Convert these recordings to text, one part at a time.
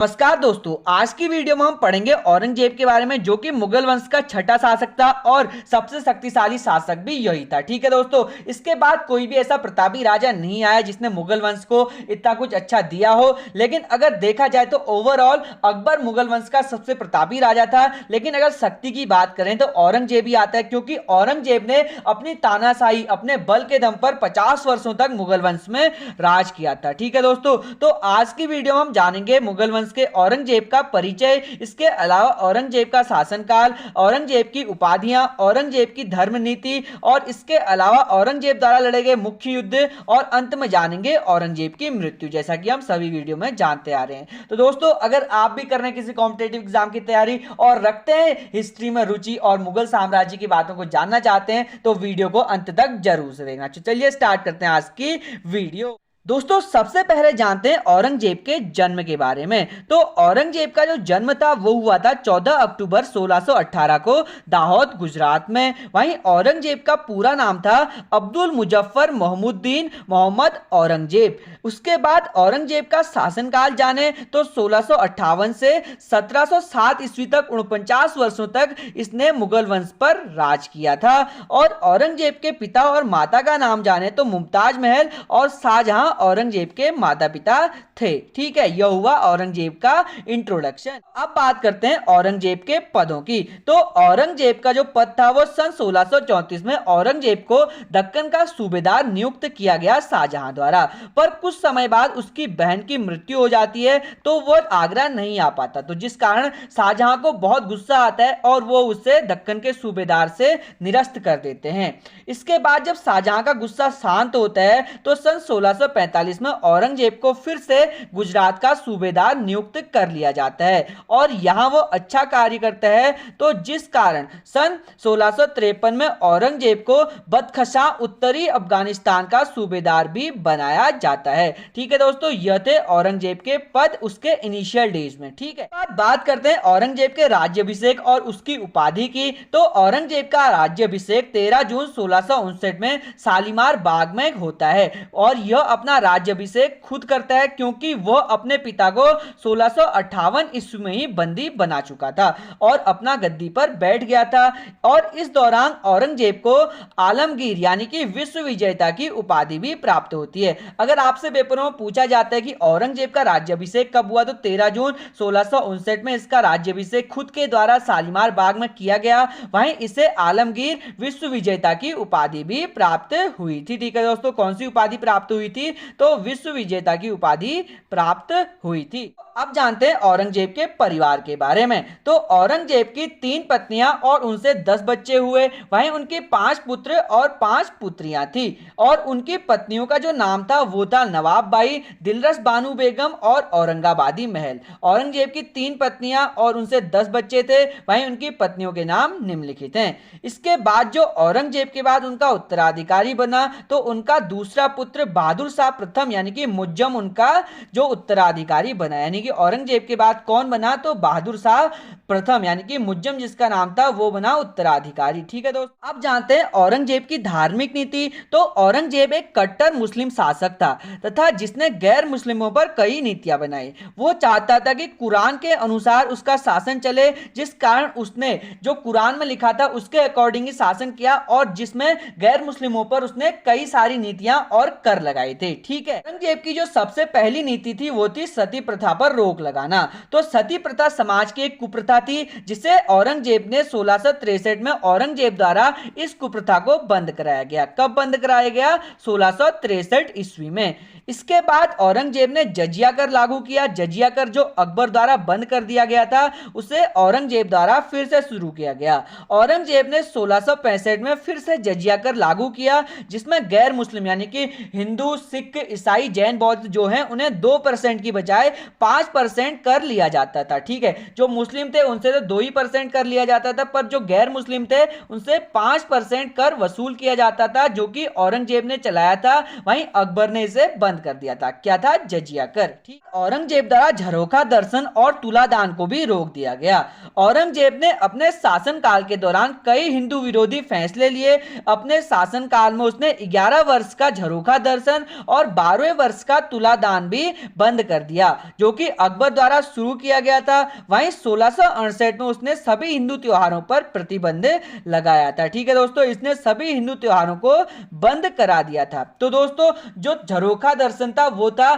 नमस्कार दोस्तों, आज की वीडियो में हम पढ़ेंगे औरंगजेब के बारे में, जो कि मुगल वंश का छठा शासक था और सबसे शक्तिशाली शासक भी यही था। ठीक है दोस्तों, इसके बाद कोई भी ऐसा प्रतापी राजा नहीं आया जिसने मुगल वंश को इतना कुछ अच्छा दिया हो। लेकिन अगर देखा जाए तो ओवरऑल अकबर मुगल वंश का सबसे प्रतापी राजा था। लेकिन अगर शक्ति की बात करें तो औरंगजेब ही आता है, क्योंकि औरंगजेब ने अपनी तानाशाही, अपने बल के दम पर 50 वर्षों तक मुगल वंश में राज किया था। ठीक है दोस्तों, तो आज की वीडियो में हम जानेंगे मुगल वंश के औरंगजेब का परिचय, इसके अलावा औरंगजेब का शासनकाल, औरंगजेब की उपाधियां, औरंगजेब की धर्म नीति और इसके अलावा औरंगजेब द्वारा लड़े गए मुख्य युद्ध, और अंत में जानेंगे औरंगजेब की मृत्यु, जैसा कि हम सभी वीडियो में जानते आ रहे हैं। तो दोस्तों, अगर आप भी कर रहे हैं किसी कॉम्पिटेटिव एग्जाम की तैयारी और रखते हैं हिस्ट्री में रुचि और मुगल साम्राज्य की बातों को जानना चाहते हैं, तो वीडियो को अंत तक जरूर से देखना। चलिए स्टार्ट करते हैं आज की वीडियो। दोस्तों, सबसे पहले जानते हैं औरंगजेब के जन्म के बारे में। तो औरंगजेब का जो जन्म था वो हुआ था 14 अक्टूबर 1618 को दाहोद, गुजरात में। वहीं औरंगजेब का पूरा नाम था अब्दुल मुजफ्फर महमूद्दीन मोहम्मद औरंगजेब। उसके बाद औरंगजेब का शासनकाल जाने तो 1658 से 1707 ईस्वी तक 49 वर्षों तक इसने मुगल वंश पर राज किया था। और औरंगजेब के पिता और माता का नाम जाने तो मुमताज महल और शाहजहां औरंगजेब के माता पिता थे। ठीक है, यह हुआ औरंगजेब का इंट्रोडक्शन। अब बात करते हैं औरंगजेब के पदों की। तो औरंगजेब का जो पद था वो सन 1634 में औरंगजेब को दक्कन का सूबेदार नियुक्त किया गया शाहजहां द्वारा। पर कुछ समय बाद उसकी बहन की मृत्यु हो जाती है, तो वो आगरा नहीं आ पाता, तो जिस कारण शाहजहां को बहुत गुस्सा आता है और वो उसे दक्कन के सूबेदार से निरस्त कर देते हैं। इसके बाद जब शाहजहां का गुस्सा शांत होता है तो सन 1645 में औरंगजेब को फिर से गुजरात का सूबेदार नियुक्त कर लिया जाता है और यहां वो अच्छा कार्य करता है, तो जिस कारण सन 1653 में औरंगजेब को बदखशां उत्तरी अफगानिस्तान का सूबेदार भी बनाया जाता है। ठीक है दोस्तों, यह थे औरंगजेब के पद उसके इनिशियल डेज में। ठीक है, अब बात करते हैं औरंगजेब के राज्याभिषेक और उसकी उपाधि की। तो औरंगजेब का राज्याभिषेक 13 जून 1659 में शालीमार बाग में होता है और यह अपना राज्याभिषेक खुद करता है, क्योंकि वह अपने पिता को 1658 ईस्वी में ही बंदी बना चुका था और अपना गद्दी पर बैठ गया था। और इस दौरान औरंगजेब को आलमगीर यानी कि विश्व विजेता की उपाधि भी प्राप्त होती है। अगर आपसे पेपरों में पूछा जाता है कि औरंगजेब का राज्याभिषेक कब हुआ, तो 13 जून 1659 में इसका राज्याभिषेक खुद के द्वारा शालीमार बाग में किया गया। वहीं इसे आलमगीर विश्व विजेता की उपाधि भी प्राप्त हुई थी। ठीक है दोस्तों, कौन सी उपाधि प्राप्त हुई थी, तो विश्व विजेता की उपाधि प्राप्त हुई थी। अब जानते हैं औरंगजेब के परिवार के बारे में। तो औरंगजेब की 3 पत्नियां और उनसे 10 बच्चे हुए। वहीं उनके 5 पुत्र और 5 पुत्रियां थी और उनकी पत्नियों का जो नाम था वो था नवाब बाई, दिलरस बानू बेगम और औरंगाबादी महल। औरंगजेब की 3 पत्नियां और उनसे 10 बच्चे थे। वहीं उनकी पत्नियों के नाम निम्नलिखित हैं। इसके बाद जो औरंगजेब के बाद उनका उत्तराधिकारी बना तो उनका दूसरा पुत्र बहादुर शाह प्रथम यानी कि मुज्जम उनका जो उत्तराधिकारी बना। यानी कि औरंगजेब के बाद कौन बना, तो बहादुर शाह प्रथम यानी कि मुज्जम जिसका नाम था वो बना उत्तराधिकारी। ठीक है दोस्त, अब जानते हैं औरंगजेब की धार्मिक नीति। तो औरंगजेब एक कट्टर मुस्लिम शासक था तथा जिसने गैर मुस्लिमों पर कई नीतियां बनाई। वो चाहता था कि कुरान के अनुसार उसका शासन चले, जिस कारण उसने जो कुरान में लिखा था उसके अकॉर्डिंग ही शासन किया और जिसमें गैर मुस्लिमों पर उसने कई सारी नीतियां और कर लगाए थे। ठीक है, औरंगजेब की जो सबसे पहली नीति थी वो थी सती प्रथा पर रोक लगाना। तो सती प्रथा समाज की एक कुप्रथा थी जिसे औरंगजेब ने 1663 में औरंगजेब द्वारा इस कुप्रथा को बंद कराया गया। कब बंद कराया गया, 1663 ईस्वी में। इसके बाद औरंगजेब ने जजिया कर लागू किया। जजिया कर जो अकबर द्वारा बंद कर दिया गया था उसे औरंगजेब द्वारा फिर से शुरू किया गया। औरंगजेब ने 1665 में फिर से जजिया कर लागू किया, जिसमें गैर मुस्लिम यानी कि हिंदू, सिख, ईसाई, जैन, बौद्ध जो हैं उन्हें 2% की बजाय 5% कर लिया जाता था। ठीक है, जो मुस्लिम थे उनसे तो 2% कर लिया जाता था, पर जो गैर मुस्लिम थे उनसे 5% कर वसूल किया जाता था, जो कि औरंगजेब ने चलाया था। वहीं अकबर ने इसे बंद बंद कर दिया था। क्या था? जजिया कर। ठीक, औरंगजेब द्वारा झरोखा दर्शन और तुलादान को भी रोक दिया गया। औरंगजेब ने अपने शासनकाल के दौरान कई हिंदू विरोधी फैसले लिए। अपने शासनकाल में उसने 11 वर्ष का झरोखा दर्शन और 12वें वर्ष का तुलादान भी बंद कर दिया, जो कि अकबर द्वारा शुरू किया गया था। वहीं 1668 में उसने सभी हिंदू त्योहारों पर प्रतिबंध लगाया था। ठीक है दोस्तों, इसने सभी हिंदू त्योहारों को बंद करा दिया था। तो दोस्तों, जो झरोखा दर्शन था वो था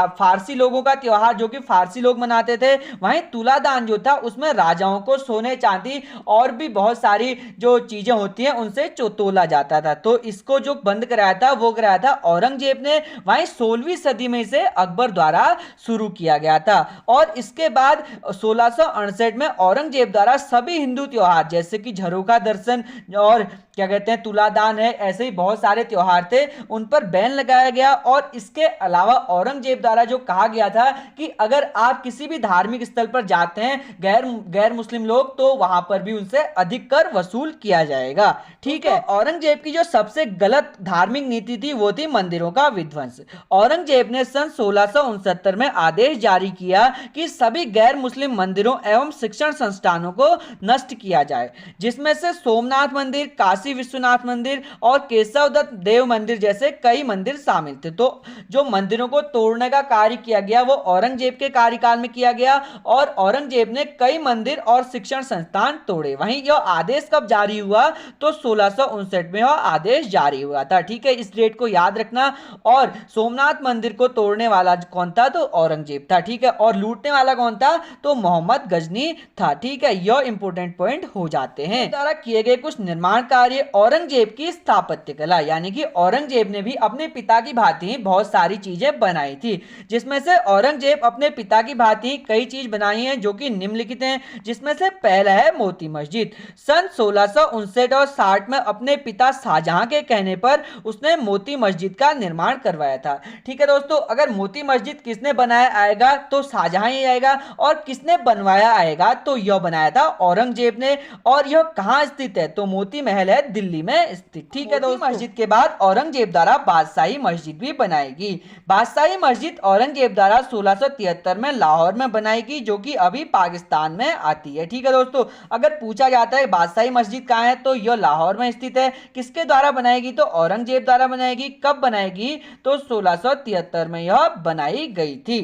फारसी लोगों का त्योहार, जो कि फारसी लोग मनाते थे। वहीं तुलादान जो था उसमें राजाओं को सोने चांदी और भी बहुत सारी जो चीजें होती हैं उनसे तोला जाता था। तो इसको जो बंद कराया था वो कराया था औरंगजेब ने। वहीं 16वीं सदी में इसे अकबर द्वारा शुरू किया गया था। और इसके बाद 1668 में औरंगजेब द्वारा सभी हिंदू त्योहार जैसे कि झरोखा दर्शन और क्या कहते हैं तुलादान है, ऐसे ही बहुत सारे त्योहार थे, उन पर बैन लगाया गया। और इसके अलावा औरंगजेब द्वारा जो कहा गया था कि अगर आप किसी भी धार्मिक स्थल पर जाते हैं गैर मुस्लिम लोग, तो वहां पर भी उनसे अधिक कर वसूल किया जाएगा। ठीक है, औरंगजेब की जो सबसे गलत धार्मिक नीति थी वो थी मंदिरों का विध्वंस। औरंगजेब ने सन 1669 में आदेश जारी किया कि सभी गैर मुस्लिम मंदिरों एवं शिक्षण संस्थानों को नष्ट किया जाए, जिसमें से सोमनाथ मंदिर, काशी विश्वनाथ मंदिर और केशव दत्त देव मंदिर जैसे कई मंदिर शामिल थे। तो जो मंदिरों को तोड़ने का कार्य किया गया वो औरंगजेब के कार्यकाल में किया गया और औरंगजेब ने कई मंदिर और शिक्षण संस्थान तोड़े। वहीं यह आदेश कब जारी हुआ? तो 1659 में यह आदेश जारी हुआ था। ठीक है, इस डेट को याद रखना। और सोमनाथ मंदिर को तोड़ने वाला कौन था? तो औरंगजेब था। ठीक है, और लूटने वाला कौन था? तो मोहम्मद गजनी था। ठीक है, यह इंपोर्टेंट पॉइंट हो जाते हैं। द्वारा किए गए कुछ निर्माण कार्य, औरंगजेब की स्थापत्य कला, यानी कि औरंगजेब ने भी अपने पिता की भांति बहुत सारी चीजें बनाई थी, जिसमें से औरंगजेब अपने पिता की भांति कई चीज बनाई हैं जो कि निम्नलिखित हैं। जिसमें से पहला है मोती मस्जिद। सन 1659 और 60 में अपने पिता शाहजहां के कहने पर उसने मोती मस्जिद का निर्माण करवाया था। ठीक है दोस्तों, अगर मोती मस्जिद किसने बनाया आएगा तो शाहजहां ही आएगा, और किसने बनवाया आएगा तो यह बनाया था औरंगजेब ने। और यह कहां स्थित है? तो मोती महल है दिल्ली में स्थित। ठीक है दोस्तों, मस्जिद के बाद औरंगजेब द्वारा बादशाही मस्जिद भी बनाएगी। बादशाही मस्जिद औरंगजेब द्वारा 1673 में लाहौर में बनाएगी, जो कि अभी पाकिस्तान में आती है। ठीक है दोस्तों, अगर पूछा जाता है बादशाही मस्जिद कहां है तो यह लाहौर में स्थित है। किसके द्वारा बनाएगी? तो औरंगजेब द्वारा बनाएगी। कब बनाएगी? तो 1673 में यह बनाई गई थी।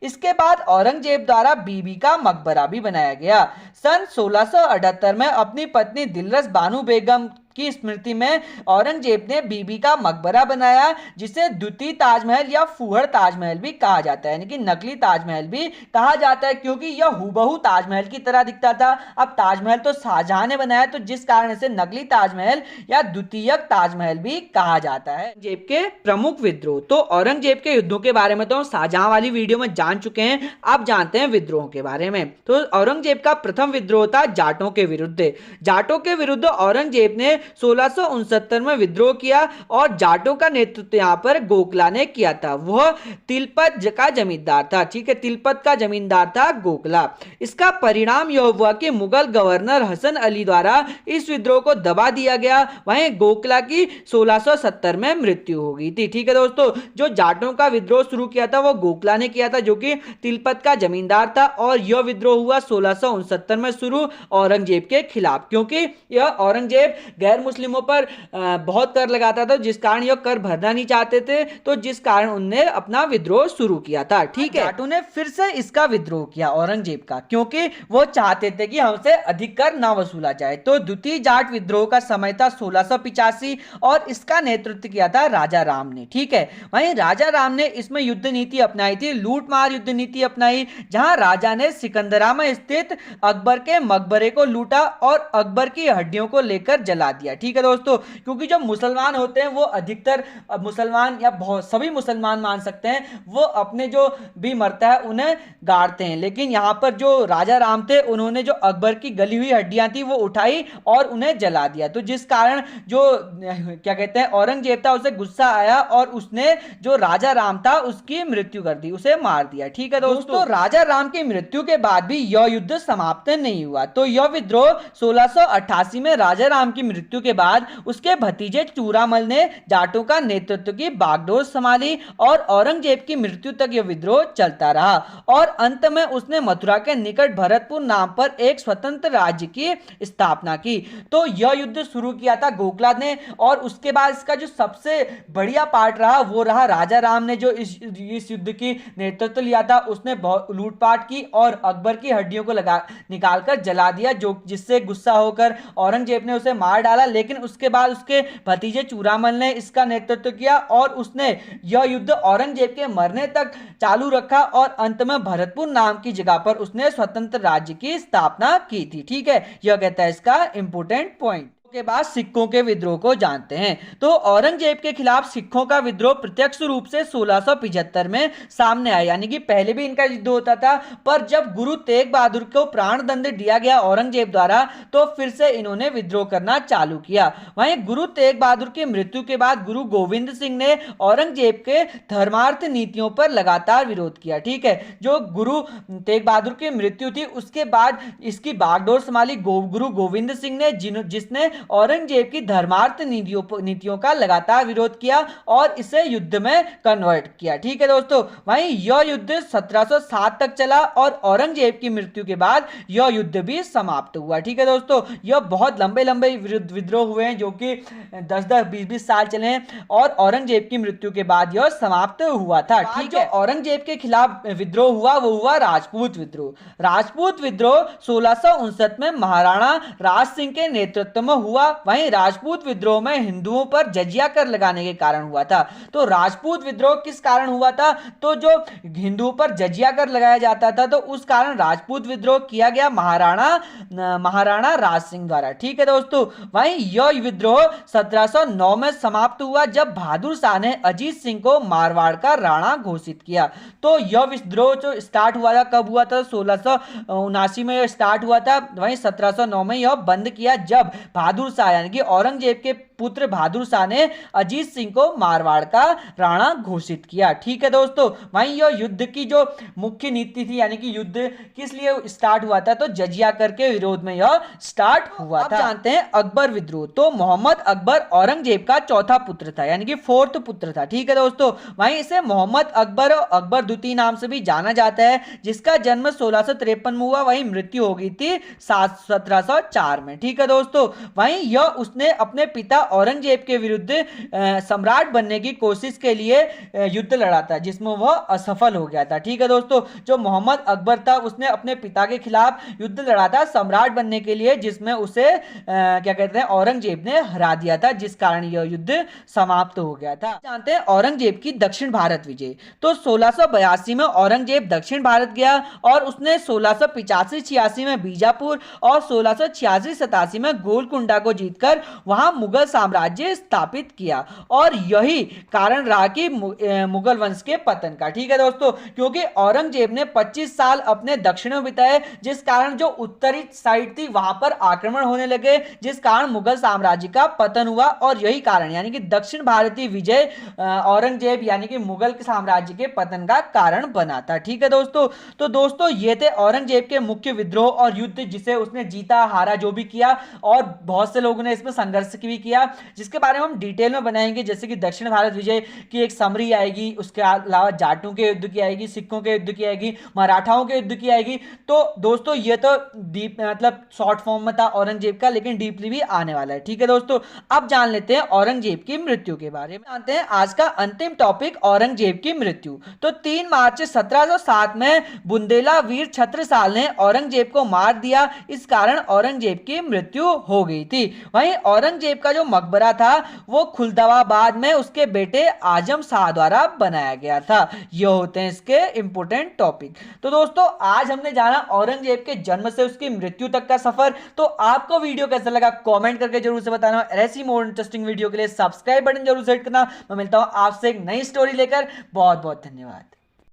इसके बाद औरंगजेब द्वारा बीबी का मकबरा भी बनाया गया। सन 1678 में अपनी पत्नी दिलरस बानो बेगम की स्मृति में औरंगजेब ने बीबी का मकबरा बनाया, जिसे द्वितीय ताजमहल या फूहड़ ताजमहल भी कहा जाता है, यानी कि नकली ताजमहल भी कहा जाता है, क्योंकि यह हुबहू ताजमहल की तरह दिखता था। अब ताजमहल तो शाहजहां ने बनाया, तो जिस कारण इसे नकली ताजमहल या द्वितीयक ताजमहल भी कहा जाता है। औरंगजेब के प्रमुख विद्रोह, तो औरंगजेब के युद्धों के बारे में तो शाहजहां वाली वीडियो में जान चुके हैं। अब जानते हैं विद्रोह के बारे में। तो औरंगजेब का प्रथम विद्रोह था जाटों के विरुद्ध। जाटों के विरुद्ध औरंगजेब ने 1669 में विद्रोह किया और जाटों का नेतृत्व यहां पर गोखला ने किया था। वह तिलपत का जमींदार था। ठीक है, तिलपत का जमींदार था गोखला। इसका परिणाम यह हुआ कि मुगल गवर्नर हसन अली द्वारा इस विद्रोह को दबा दिया गया। वहीं गोखला की 1670 में मृत्यु हो गई थी। ठीक है दोस्तों, जो जाटों का विद्रोह शुरू किया था वो गोखला ने किया था, जो कि तिलपत का जमींदार था। और यह विद्रोह हुआ 1669 में शुरू औरंगजेब के खिलाफ, क्योंकि यह औरंगजेब गैर मुस्लिमों पर बहुत कर लगाता था, जिस कारण यह कर भरना नहीं चाहते थे, तो जिस कारण उन्होंने अपना विद्रोह शुरू किया था। ठीक है, जाटों ने फिर से इसका विद्रोह किया औरंगजेब का, क्योंकि वो चाहते थे कि हमसे अधिक कर ना वसूला जाए। तो द्वितीय जाट विद्रोह का समय था 1685 और इसका नेतृत्व किया था राजा राम ने। ठीक है, वहीं राजा राम ने इसमें युद्ध नीति अपनाई थी, लूट मार युद्ध नीति अपनाई, जहां राजा ने सिकंदरा में स्थित अकबर के मकबरे को लूटा और अकबर की हड्डियों को लेकर जला दिया। ठीक है दोस्तों, क्योंकि जो मुसलमान होते हैं वो अधिकतर मुसलमान या बहुत सभी मुसलमान मान सकते हैं, वो अपने जो भी मरता है उन्हें गाड़ते हैं। लेकिन यहां पर जो राजा राम थे उन्होंने जो अकबर की गली हुई हड्डियां थी वो उठाई और उन्हें जला दिया। तो जिस कारण जो क्या कहते हैं औरंगजेब था उसे गुस्सा आया और उसने जो राजा राम था उसकी मृत्यु कर दी, उसे मार दिया। ठीक है दोस्तों, राजा राम की मृत्यु के बाद भी यह युद्ध समाप्त नहीं हुआ। तो यह विद्रोह 1688 में राजा राम की मृत्यु मृत्यु के बाद उसके भतीजे चूरामल ने जाटों का नेतृत्व की बागडोर संभाली और औरंगजेब की मृत्यु तक यह विद्रोह चलता रहा और अंत में उसने मथुरा के निकट भरतपुर नाम पर एक स्वतंत्र राज्य की स्थापना की। तो यह युद्ध शुरू किया था गोखला ने और उसके बाद इसका जो सबसे बढ़िया पार्ट रहा वो रहा राजा राम ने जो इस युद्ध की नेतृत्व लिया था। उसने लूटपाट की और अकबर की हड्डियों को निकालकर जला दिया, जो जिससे गुस्सा होकर औरंगजेब ने उसे मार डाला। लेकिन उसके बाद उसके भतीजे चूरामल ने इसका नेतृत्व किया और उसने यह युद्ध औरंगजेब के मरने तक चालू रखा और अंत में भरतपुर नाम की जगह पर उसने स्वतंत्र राज्य की स्थापना की थी। ठीक है, यह कहता है इसका इंपोर्टेंट पॉइंट। के बाद सिखों के विद्रोह को जानते हैं। तो औरंगजेब के खिलाफ सिखों का विद्रोह प्रत्यक्ष रूप से 1675 में सामने आया, यानी कि पहले भी इनका युद्ध होता था, पर जब गुरु तेग बहादुर को प्राण दंड दिया गया औरंगजेब द्वारा तो फिर से इन्होंने विद्रोह करना चालू किया। वहीं गुरु तेग बहादुर की मृत्यु के बाद गुरु गोविंद सिंह ने औरंगजेब के धर्मार्थ नीतियों पर लगातार विरोध किया। ठीक है, जो गुरु तेग बहादुर की मृत्यु थी उसके बाद इसकी बागडोर संभाली गुरु गोविंद सिंह ने, जिसने औरंगजेब की धर्मार्थ नीतियों का लगातार विरोध किया और इसे युद्ध में कन्वर्ट किया। ठीक है दोस्तों, वहीं यह युद्ध 1707 तक चला और औरंगजेब की मृत्यु के बाद यह युद्ध भी समाप्त हुआ। ठीक है दोस्तों, यह बहुत लंबे लंबे विद्रोह हुए हैं जो कि 10-10, 20-20 साल चले हैं और औरंगजेब की मृत्यु के बाद यह समाप्त हुआ था। ठीक है, औरंगजेब के खिलाफ विद्रोह हुआ वो हुआ राजपूत विद्रोह। राजपूत विद्रोह 1659 में महाराणा राज सिंह के नेतृत्व में हुआ। वहीं राजपूत विद्रोह में हिंदुओं पर जजिया कर लगाने के कारण हुआ था। तो राजपूत विद्रोह किस कारण हुआ था? तो जो हिंदुओं पर जजिया कर लगाया जाता था तो उस कारण राजपूत विद्रोह किया गया महाराणा राज सिंह द्वारा। ठीक है दोस्तों, वहीं यह विद्रोह 1709 में समाप्त हुआ जब बहादुर शाह ने अजीत सिंह को मारवाड़ का राणा घोषित किया। तो यह विद्रोह जो स्टार्ट हुआ था कब हुआ था? 1679 में यह स्टार्ट हुआ था। वहीं 1709 में यह बंद किया जब बहादुर शाह यानी कि औरंगजेब के पुत्र बहादुर शाह ने अजीत सिंह को मारवाड़ का राणा घोषित किया। ठीक है दोस्तों, वहीं यह युद्ध की जो मुख्य नीति थी यानी कि युद्ध किस लिए स्टार्ट हुआ था? तो जजिया कर के विरोध में यह स्टार्ट हुआ था। जानते हैं अकबर विद्रोह। तो मोहम्मद अकबर औरंगजेब का चौथा पुत्र था यानी कि फोर्थ पुत्र था। ठीक है दोस्तों, वहीं इसे मोहम्मद अकबर और अकबर द्वितीय नाम से भी जाना जाता है, जिसका जन्म 1653 में हुआ। वहीं मृत्यु हो गई थी 1704 में। ठीक है दोस्तों, वहीं यह उसने अपने पिता औरंगजेब के विरुद्ध सम्राट बनने की कोशिश के लिए युद्ध लड़ा था, जिसमें वह असफल हो गया था। ठीक है दोस्तों, जो मोहम्मद अकबर था उसने अपने पिता के खिलाफ युद्ध लड़ा था सम्राट बनने के लिए, जिसमें उसे क्या कहते हैं औरंगजेब ने हरा दिया था, जिस कारण यह युद्ध समाप्त हो गया था। जानते हैं औरंगजेब की दक्षिण भारत विजय। तो 1682 में औरंगजेब दक्षिण भारत गया और उसने 1685-86 में बीजापुर और 1686-87 में गोलकुंडा को जीतकर वहां मुगल साम्राज्य स्थापित किया और यही कारण रहा कि मुगल वंश के पतन का। ठीक है दोस्तों, क्योंकि औरंगजेब ने 25 साल अपने दक्षिण में बिताए, जिस कारण जो उत्तरी साइड थी वहां पर आक्रमण होने लगे, जिस कारण मुगल साम्राज्य का पतन हुआ और यही कारण यानी कि दक्षिण भारतीय विजय औरंगजेब यानी कि मुगल साम्राज्य के पतन का कारण बना था। ठीक है दोस्तों, तो दोस्तों ये थे औरंगजेब के मुख्य विद्रोह और युद्ध, जिसे उसने जीता हारा जो भी किया, और बहुत से लोगों ने इसमें संघर्ष भी किया, जिसके बारे में हम डिटेल में बनाएंगे। जैसे कि दक्षिण भारत विजय की एक समरी आएगी, उसके अलावा जाटों के युद्ध की आएगी, सिखों के युद्ध की आएगी, मराठाओं के युद्ध की आएगी। तो दोस्तों ये तो डीप मतलब शॉर्ट फॉर्म में था औरंगजेब का, लेकिन डीपली भी आने वाला है। ठीक है दोस्तों, अब जान लेते हैं औरंगजेब की मृत्यु के बारे में। जानते हैं आज का अंतिम टॉपिक औरंगजेब की मृत्यु। तो 3 मार्च 1707 में बुंदेला वीर छत्रसाल ने औरंगजेब को मार दिया, इस कारण औरंगजेब की मृत्यु हो गई थी। वहीं औरंगजेब का जो मकबरा था वो खुलदाबाद में उसके बेटे आजम शाह द्वारा बनाया गया था। ये होते हैं इसके इंपोर्टेंट टॉपिक। तो दोस्तों आज हमने जाना औरंगजेब के जन्म से उसकी मृत्यु तक का सफर। तो आपको वीडियो कैसा लगा कमेंट करके जरूर से बताना। ऐसी मोर इंटरेस्टिंग वीडियो के लिए सब्सक्राइब बटन जरूर से हिट करना। मैं मिलता हूं आपसे एक नई स्टोरी लेकर। बहुत बहुत धन्यवाद।